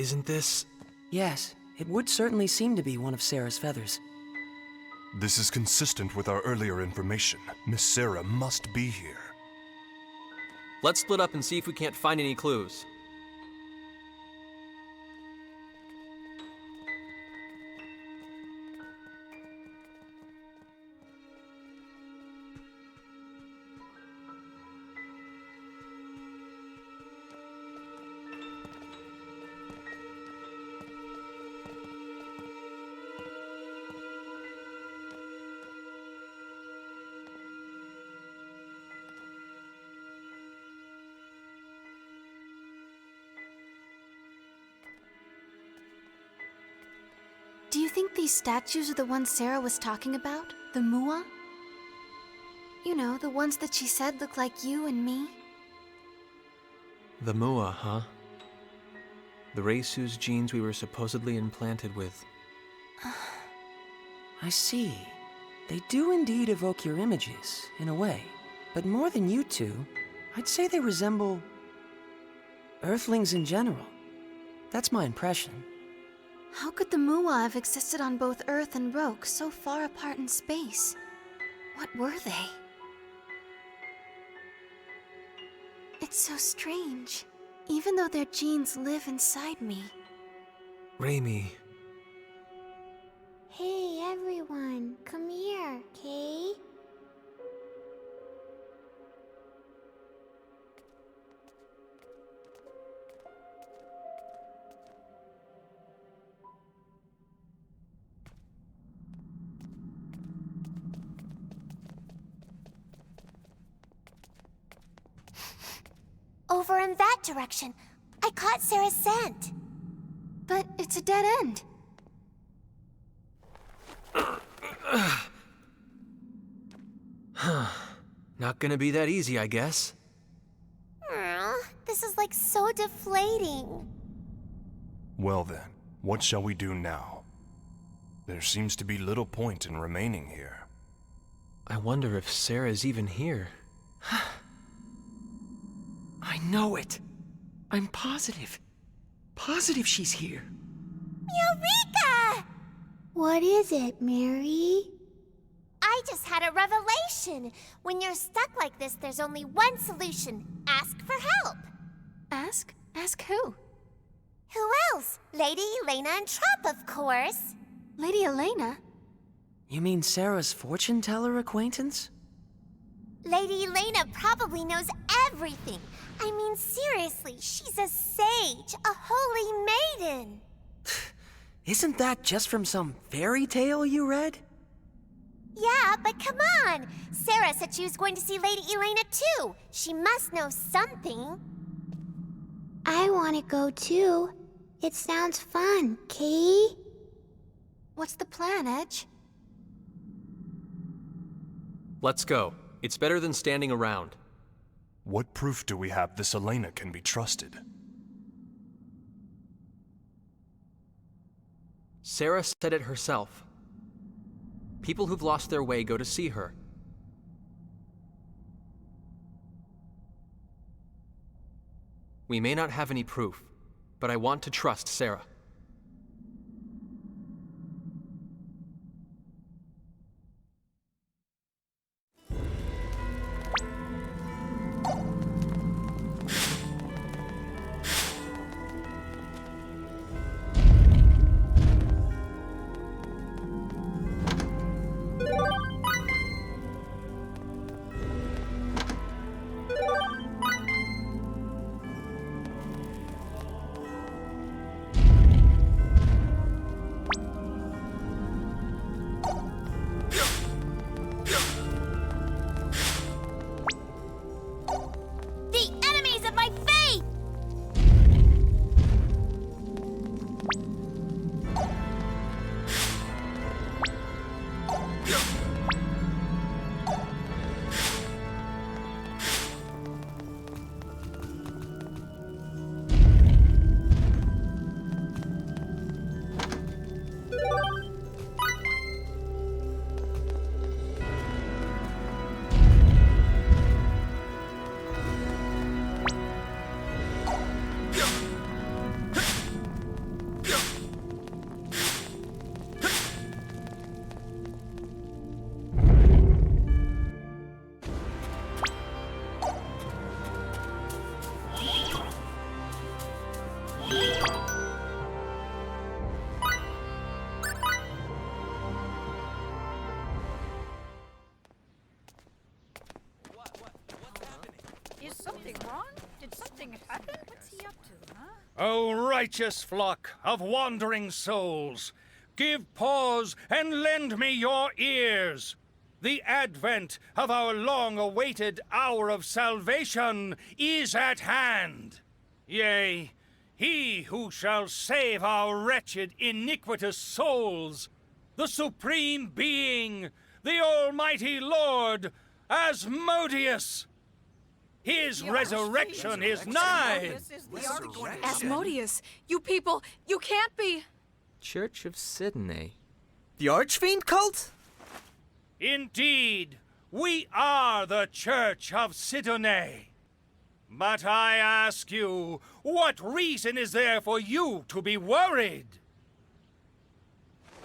Isn't this... Yes, it would certainly seem to be one of Sarah's feathers. This is consistent with our earlier information. Miss Sarah must be here. Let's split up and see if we can't find any clues. Do you think these statues are the ones Sarah was talking about? The Mua? You know, the ones that she said look like you and me? The Mua, huh? The race whose genes we were supposedly implanted with. I see. They do indeed evoke your images, in a way. But more than you two, I'd say they resemble... Earthlings in general. That's my impression. How could the Mua have existed on both Earth and Roke so far apart in space? What were they? It's so strange. Even though their genes live inside me. Raimi. Hey everyone, come here, okay? Over in that direction. I caught Sarah's scent. But it's a dead end. Not gonna be that easy, I guess. This is like so deflating. Well then, what shall we do now? There seems to be little point in remaining here. I wonder if Sarah's even here. I know it. I'm positive. Positive she's here. Eureka! What is it, Mary? I just had a revelation. When you're stuck like this, there's only one solution. Ask for help. Ask? Ask who? Who else? Lady Elena and Trump, of course. Lady Elena? You mean Sarah's fortune teller acquaintance? Lady Elena probably knows everything. I mean, seriously, she's a sage, a holy maiden. Isn't that just from some fairy tale you read? Yeah, but come on. Sarah said she was going to see Lady Elena too. She must know something. I want to go too. It sounds fun, Kay? What's the plan, Edge? Let's go. It's better than standing around. What proof do we have this Elena can be trusted? Sarah said it herself. People who've lost their way go to see her. We may not have any proof, but I want to trust Sarah. O righteous flock of wandering souls, give pause and lend me your ears. The advent of our long-awaited hour of salvation is at hand. Yea, he who shall save our wretched, iniquitous souls, the Supreme Being, the Almighty Lord, Asmodeus. His resurrection is nigh. Asmodeus, you people, you can't be. Church of Sidney. The Archfiend cult? Indeed, we are the Church of Sidney. But I ask you, what reason is there for you to be worried?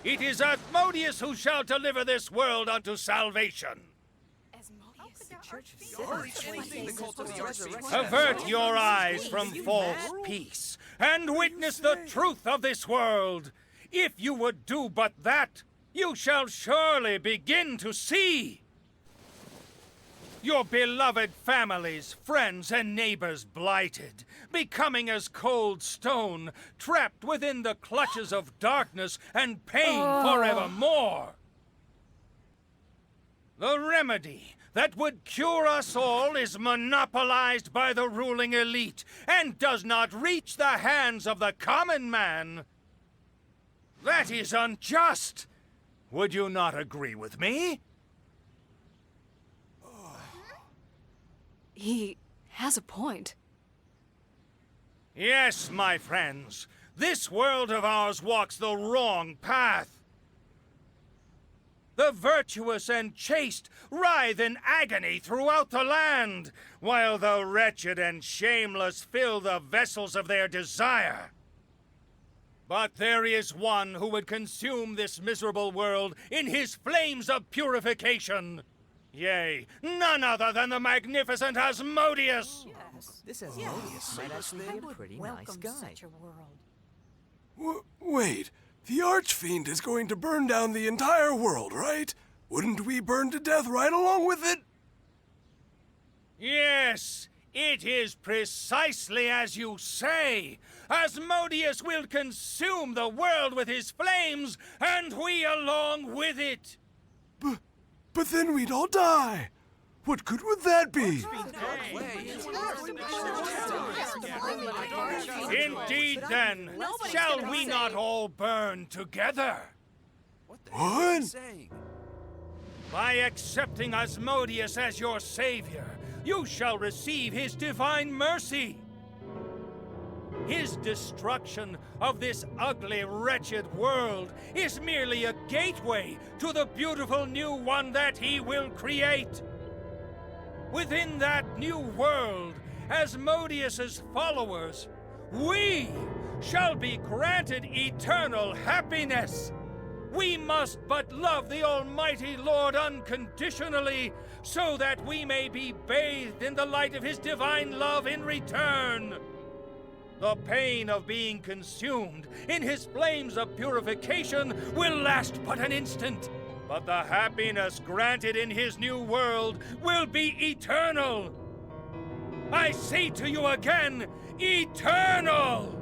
It is Asmodeus who shall deliver this world unto salvation. Avert your eyes from false peace, and witness the truth of this world. If you would do but that, you shall surely begin to see. Your beloved families, friends, and neighbors blighted, becoming as cold stone, trapped within the clutches of darkness and pain forevermore. The remedy that would cure us all is monopolized by the ruling elite and does not reach the hands of the common man. That is unjust. Would you not agree with me? He has a point. Yes, my friends. This world of ours walks the wrong path. The virtuous and chaste writhe in agony throughout the land, while the wretched and shameless fill the vessels of their desire. But there is one who would consume this miserable world in his flames of purification. Yea, none other than the magnificent Asmodeus. This Asmodeus might actually be a pretty nice guy. Wait, the Archfiend is going to burn down the entire world, right? Wouldn't we burn to death right along with it? Yes, it is precisely as you say. Asmodeus will consume the world with his flames, and we along with it. But then we'd all die. What good would that be? Indeed, then, shall we not all burn together? What? By accepting Asmodeus as your savior, you shall receive his divine mercy. His destruction of this ugly, wretched world is merely a gateway to the beautiful new one that he will create. Within that new world, Asmodeus's followers, we shall be granted eternal happiness. We must but love the Almighty Lord unconditionally, so that we may be bathed in the light of his divine love in return. The pain of being consumed in his flames of purification will last but an instant, but the happiness granted in his new world will be eternal. I say to you again, eternal!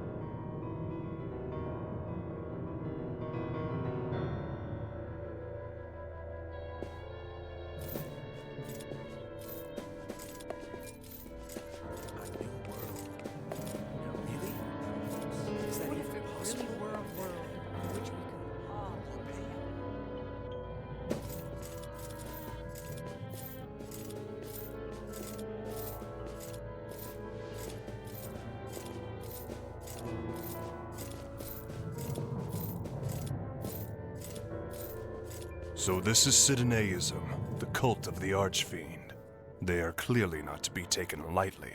So this is Sidneism, the cult of the Archfiend. They are clearly not to be taken lightly.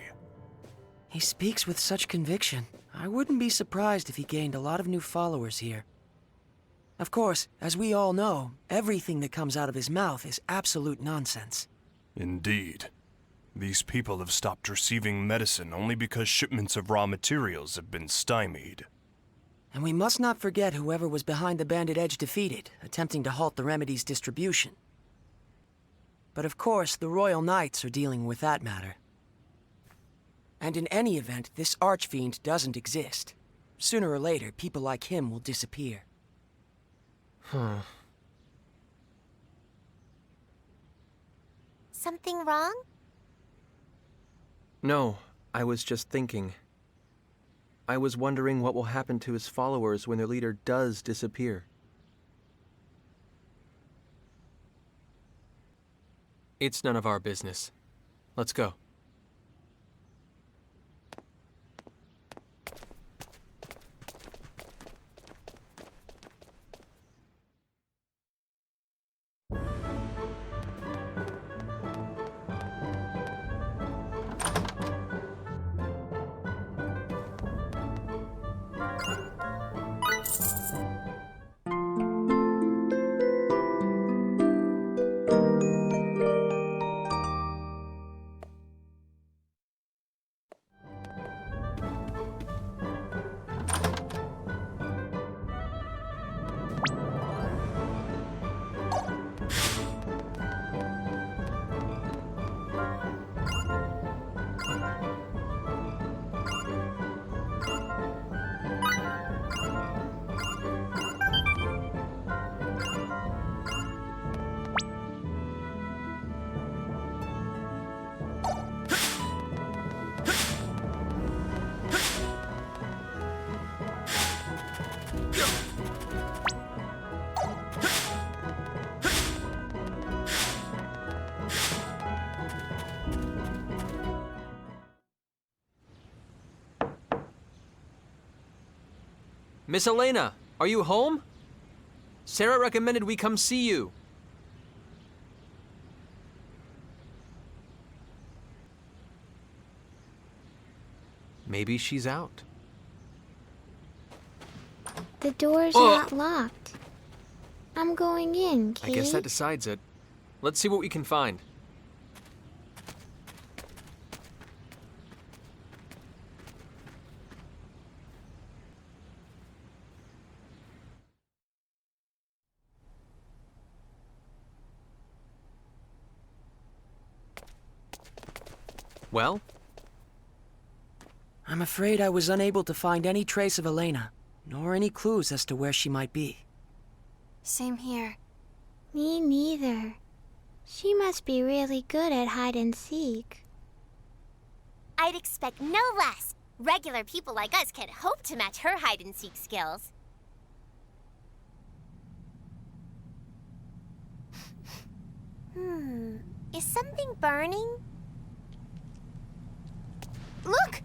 He speaks with such conviction. I wouldn't be surprised if he gained a lot of new followers here. Of course, as we all know, everything that comes out of his mouth is absolute nonsense. Indeed. These people have stopped receiving medicine only because shipments of raw materials have been stymied. And we must not forget whoever was behind the Bandit Edge defeated, attempting to halt the remedy's distribution. But of course, the Royal Knights are dealing with that matter. And in any event, this archfiend doesn't exist. Sooner or later, people like him will disappear. Something wrong? No, I was just thinking. I was wondering what will happen to his followers when their leader does disappear. It's none of our business. Let's go. Miss Elena, are you home? Sarah recommended we come see you. Maybe she's out. The door's not locked. I'm going in, Kate. I guess that decides it. Let's see what we can find. Well? I'm afraid I was unable to find any trace of Elena, nor any clues as to where she might be. Same here. Me neither. She must be really good at hide and seek. I'd expect no less. Regular people like us can't hope to match her hide-and-seek skills. Is something burning? Look!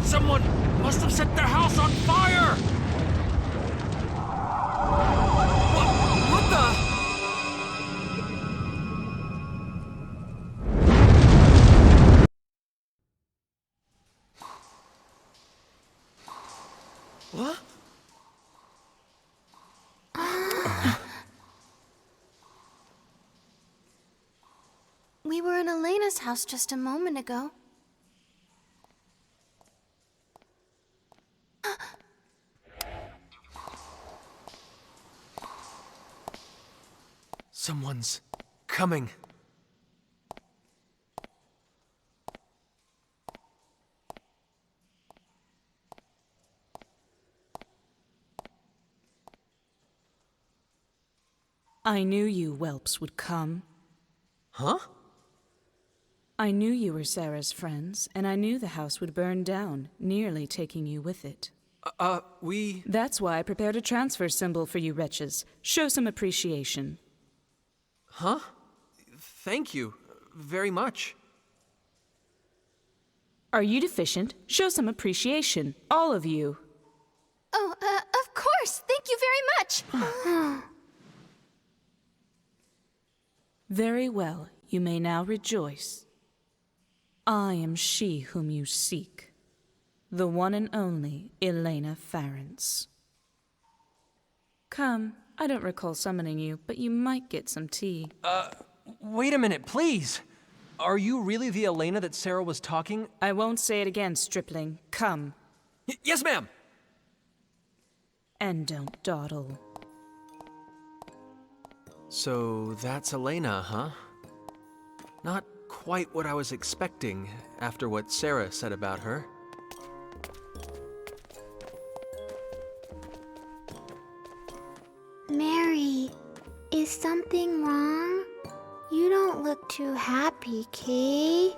Someone must have set their house on fire! What the? What? We were in Elena's house just a moment ago. Someone's coming. I knew you whelps would come. Huh? I knew you were Sarah's friends, and I knew the house would burn down, nearly taking you with it. We... That's why I prepared a transfer symbol for you wretches. Show some appreciation. Huh? Thank you. Very much. Are you deficient? Show some appreciation. All of you. Oh, of course! Thank you very much! Very well. You may now rejoice. I am she whom you seek. The one and only Elena Farrance. Come. I don't recall summoning you, but you might get some tea. Wait a minute, please. Are you really the Elena that Sarah was talking? I won't say it again, stripling. Come. Yes, ma'am! And don't dawdle. So that's Elena, huh? Not quite what I was expecting after what Sarah said about her. Mary, is something wrong? You don't look too happy, Kay.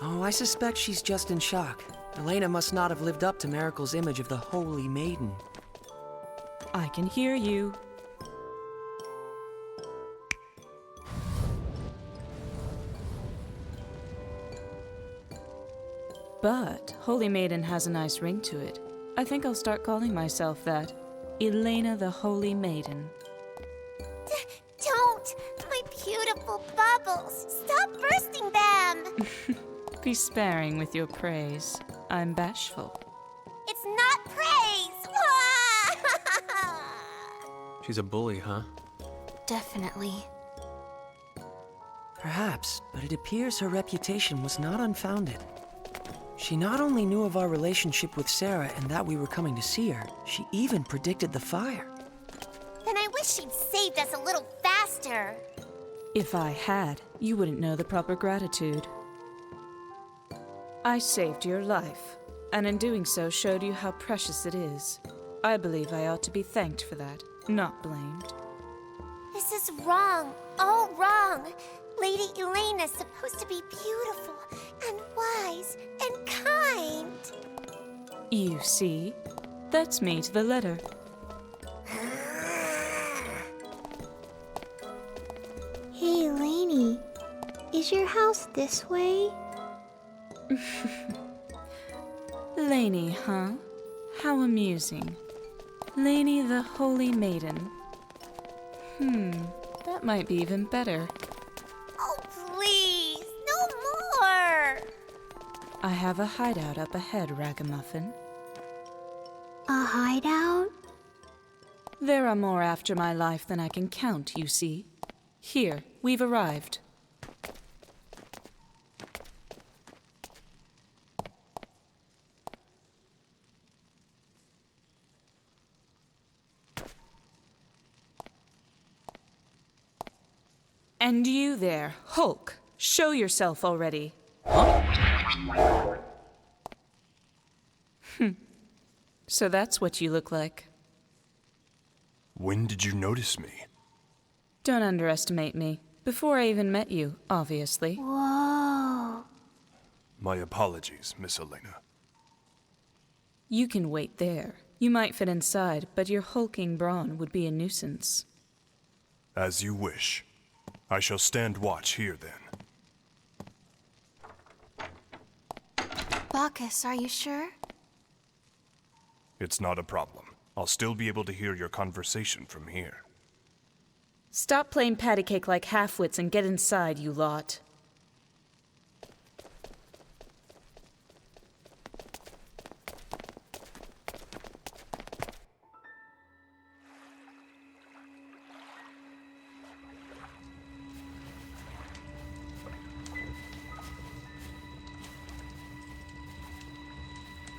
Oh, I suspect she's just in shock. Elena must not have lived up to Miracle's image of the Holy Maiden. I can hear you. But Holy Maiden has a nice ring to it. I think I'll start calling myself that. Elena the Holy Maiden. Don't! My beautiful bubbles! Stop bursting them! Be sparing with your praise. I'm bashful. It's not praise! She's a bully, huh? Definitely. Perhaps, but it appears her reputation was not unfounded. She not only knew of our relationship with Sarah and that we were coming to see her, she even predicted the fire. Then I wish she'd saved us a little faster. If I had, you wouldn't know the proper gratitude. I saved your life, and in doing so showed you how precious it is. I believe I ought to be thanked for that, not blamed. This is wrong. All wrong. Lady Elena's supposed to be beautiful and wise and kind. You see? That's me to the letter. Hey, Eleni, is your house this way? Laney, huh? How amusing. Laney the Holy Maiden. That might be even better. Oh, please, no more! I have a hideout up ahead, Ragamuffin. A hideout? There are more after my life than I can count, you see. Here, we've arrived. And you there, Hulk, show yourself already. So that's what you look like. When did you notice me? Don't underestimate me. Before I even met you, obviously. Whoa. My apologies, Miss Elena. You can wait there. You might fit inside, but your hulking brawn would be a nuisance. As you wish. I shall stand watch here then. Bacchus, are you sure? It's not a problem. I'll still be able to hear your conversation from here. Stop playing patty cake like half-wits and get inside, you lot.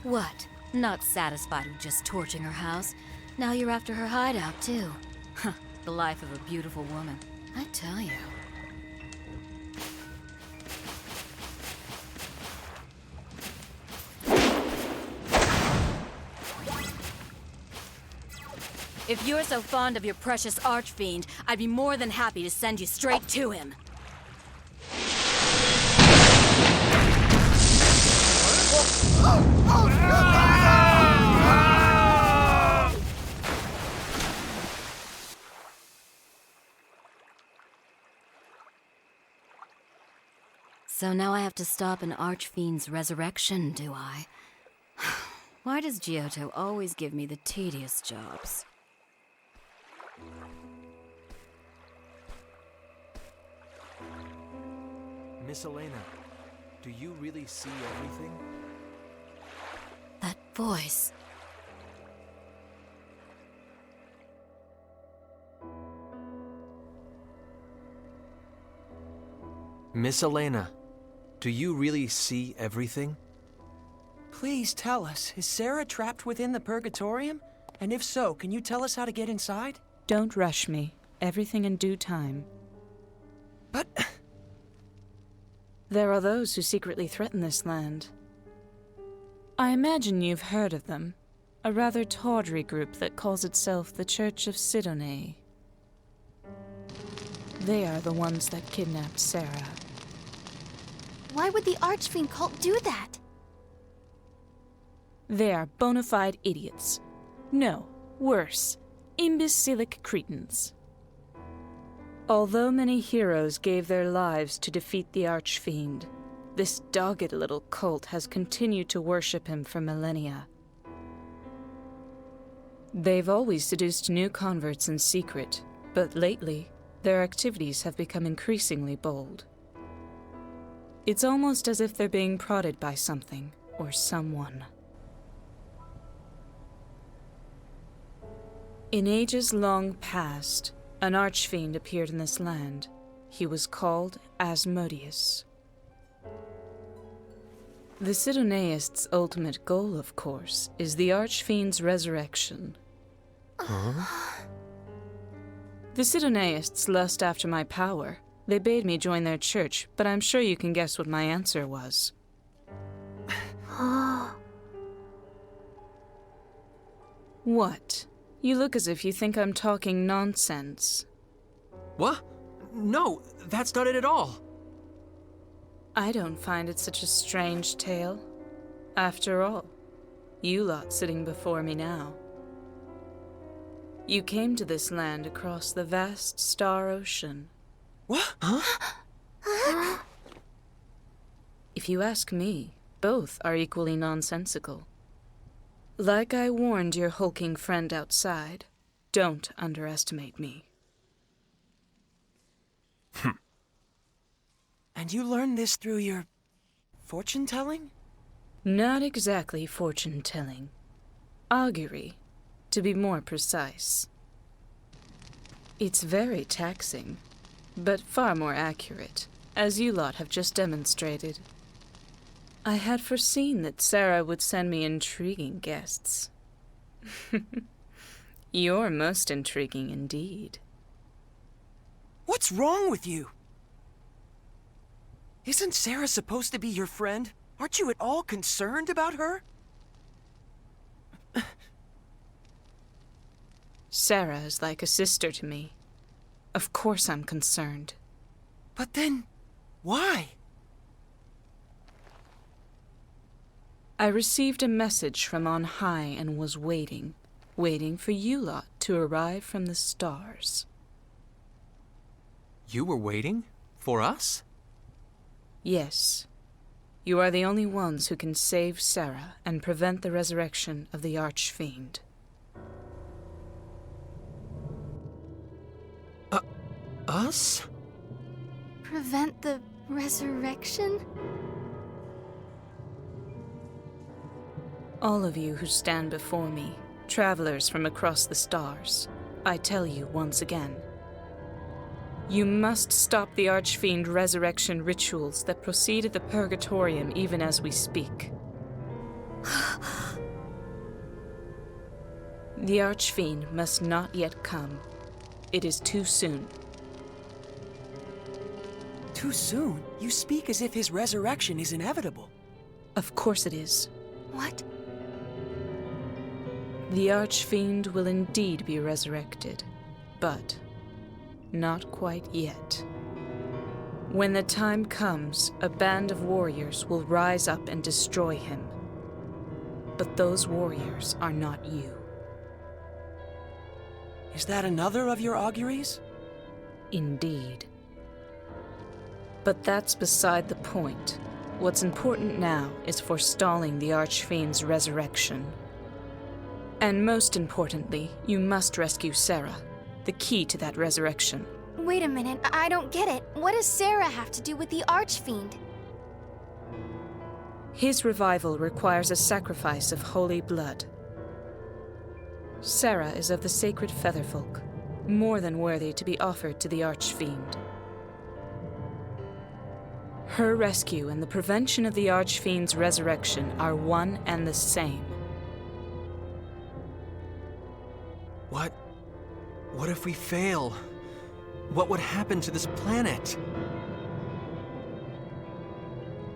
What? Not satisfied with just torching her house? Now you're after her hideout, too. Huh, the life of a beautiful woman. I tell you. If you're so fond of your precious archfiend, I'd be more than happy to send you straight to him. So now I have to stop an archfiend's resurrection, do I? Why does Giotto always give me the tedious jobs? Miss Elena, do you really see everything? That voice. Miss Elena, do you really see everything? Please tell us, is Sarah trapped within the Purgatorium? And if so, can you tell us how to get inside? Don't rush me. Everything in due time. But... There are those who secretly threaten this land. I imagine you've heard of them. A rather tawdry group that calls itself the Church of Sidone. They are the ones that kidnapped Sarah. Why would the Archfiend cult do that? They are bona fide idiots. No, worse, imbecilic cretins. Although many heroes gave their lives to defeat the Archfiend, this dogged little cult has continued to worship him for millennia. They've always seduced new converts in secret, but lately, their activities have become increasingly bold. It's almost as if they're being prodded by something, or someone. In ages long past, an Archfiend appeared in this land. He was called Asmodeus. The Sidoneists' ultimate goal, of course, is the Archfiend's resurrection. Huh? The Sidoneists lust after my power. They bade me join their church, but I'm sure you can guess what my answer was. What? You look as if you think I'm talking nonsense. What? No, that's not it at all. I don't find it such a strange tale. After all, you lot sitting before me now. You came to this land across the vast star ocean. What? Huh? If you ask me, both are equally nonsensical. Like I warned your hulking friend outside, don't underestimate me. And you learned this through your... fortune-telling? Not exactly fortune-telling. Augury, to be more precise. It's very taxing, but far more accurate, as you lot have just demonstrated. I had foreseen that Sarah would send me intriguing guests. You're most intriguing indeed. What's wrong with you? Isn't Sarah supposed to be your friend? Aren't you at all concerned about her? Sarah is like a sister to me. Of course I'm concerned. But then, why? I received a message from on high and was waiting for you lot to arrive from the stars. You were waiting? For us? Yes. You are the only ones who can save Sarah and prevent the resurrection of the Archfiend. Us? Prevent the resurrection? All of you who stand before me, travelers from across the stars, I tell you once again. You must stop the Archfiend resurrection rituals that proceed at the Purgatorium even as we speak. The Archfiend must not yet come. It is too soon. Too soon? You speak as if his resurrection is inevitable. Of course it is. What? The Archfiend will indeed be resurrected, but not quite yet. When the time comes, a band of warriors will rise up and destroy him. But those warriors are not you. Is that another of your auguries? Indeed. But that's beside the point. What's important now is forestalling the Archfiend's resurrection. And most importantly, you must rescue Sarah, the key to that resurrection. Wait a minute, I don't get it. What does Sarah have to do with the Archfiend? His revival requires a sacrifice of holy blood. Sarah is of the sacred Featherfolk, more than worthy to be offered to the Archfiend. Her rescue and the prevention of the Archfiend's resurrection are one and the same. What if we fail? What would happen to this planet?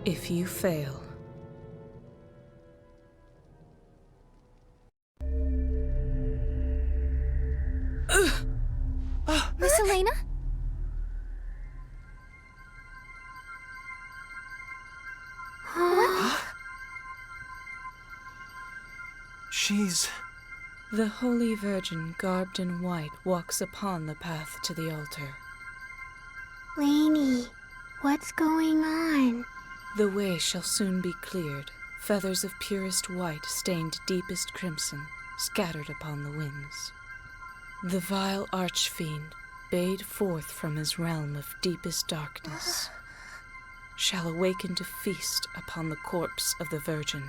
If you fail, Miss Elena? What? She's... the Holy Virgin, garbed in white, walks upon the path to the altar. Lainey, what's going on? The way shall soon be cleared, feathers of purest white stained deepest crimson, scattered upon the winds. The vile Archfiend, bayed forth from his realm of deepest darkness, shall awaken to feast upon the corpse of the Virgin.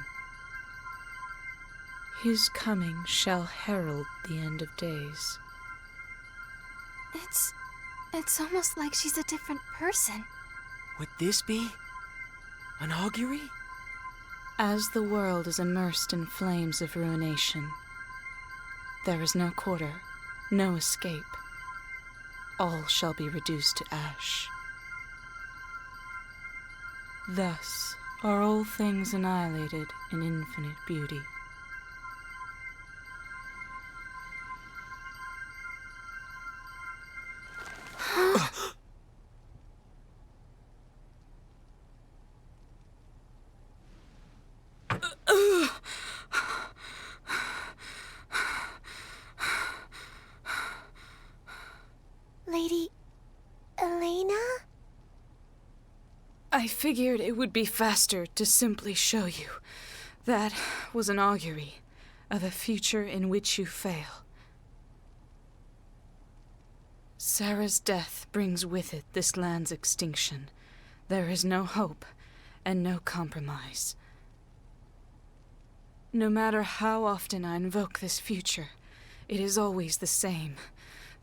His coming shall herald the end of days. It's almost like she's a different person. Would this be an augury? As the world is immersed in flames of ruination, there is no quarter, no escape. All shall be reduced to ash. Thus are all things annihilated in infinite beauty. Lady Elena? I figured it would be faster to simply show you. That was an augury of a future in which you fail. Sarah's death brings with it this land's extinction. There is no hope and no compromise. No matter how often I invoke this future, it is always the same.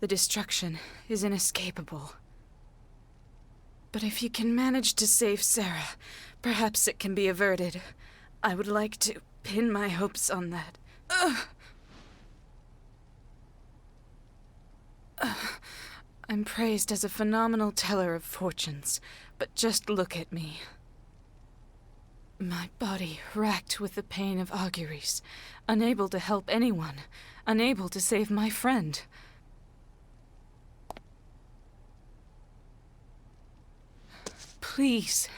The destruction is inescapable. But if you can manage to save Sarah, perhaps it can be averted. I would like to pin my hopes on that. I'm praised as a phenomenal teller of fortunes, but just look at me. My body racked with the pain of auguries, unable to help anyone, unable to save my friend. Please,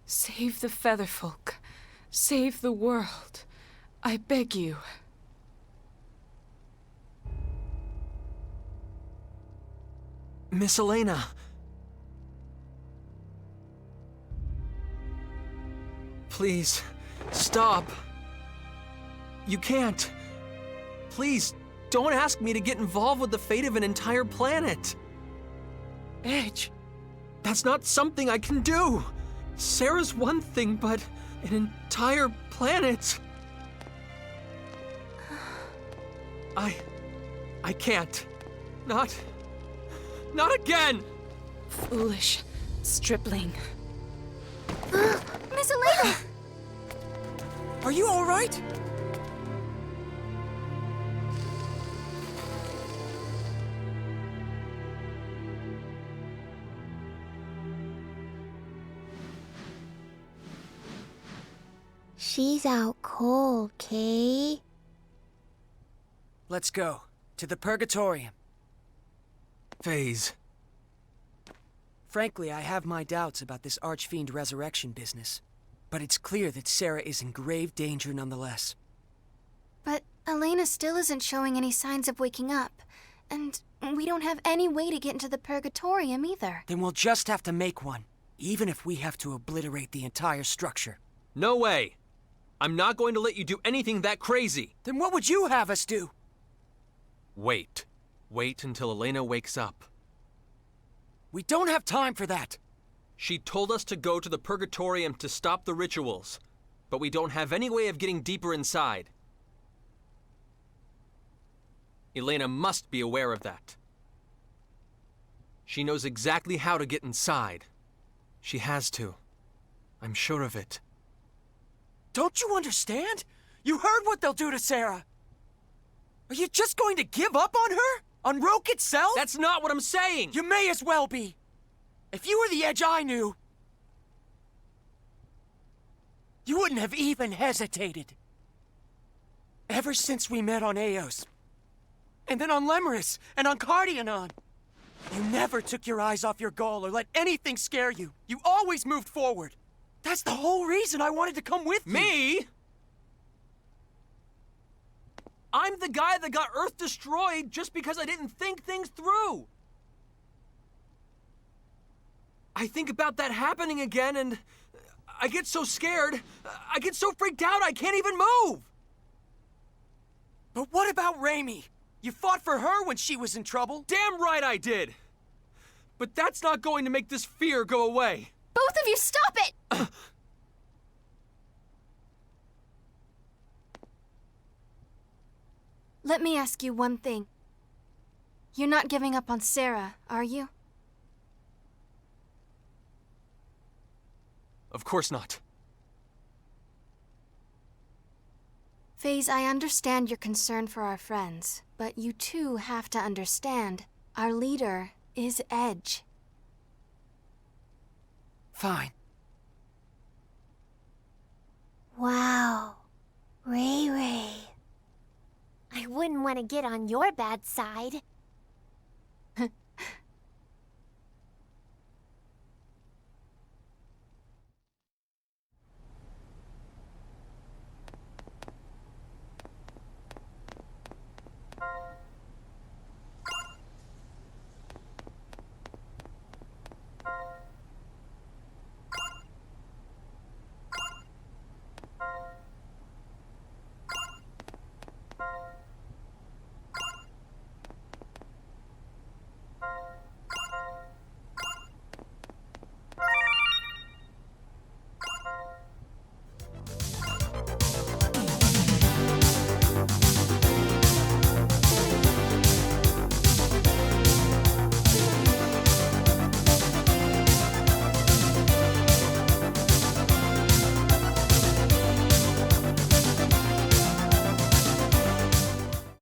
save the Featherfolk. Save the world. I beg you. Miss Elena. Please, stop. You can't. Please, don't ask me to get involved with the fate of an entire planet. Edge. That's not something I can do. Sarah's one thing, but an entire planet. I can't. Not again! Foolish stripling. Miss Elena! Are you all right? She's out cold, Kay. Let's go. To the Purgatorium. Phase. Frankly, I have my doubts about this Archfiend resurrection business. But it's clear that Sarah is in grave danger nonetheless. But Elena still isn't showing any signs of waking up. And we don't have any way to get into the Purgatorium either. Then we'll just have to make one, even if we have to obliterate the entire structure. No way! I'm not going to let you do anything that crazy! Then what would you have us do? Wait. Wait until Elena wakes up. We don't have time for that! She told us to go to the Purgatorium to stop the rituals, but we don't have any way of getting deeper inside. Elena must be aware of that. She knows exactly how to get inside. She has to. I'm sure of it. Don't you understand? You heard what they'll do to Sarah. Are you just going to give up on her? On Roke itself? That's not what I'm saying! You may as well be. If you were the Edge I knew, you wouldn't have even hesitated. Ever since we met on Eos, and then on Lemurus, and on Cardionon, you never took your eyes off your goal or let anything scare you. You always moved forward. That's the whole reason I wanted to come with you. Me? I'm the guy that got Earth destroyed just because I didn't think things through. I think about that happening again and I get so scared. I get so freaked out I can't even move. But what about Raimi? You fought for her when she was in trouble? Damn right I did. But that's not going to make this fear go away. Both of you, stop it! Let me ask you one thing. You're not giving up on Sarah, are you? Of course not. FaZe, I understand your concern for our friends, but you too have to understand our leader is Edge. Fine. Wow. Ray Ray. I wouldn't want to get on your bad side.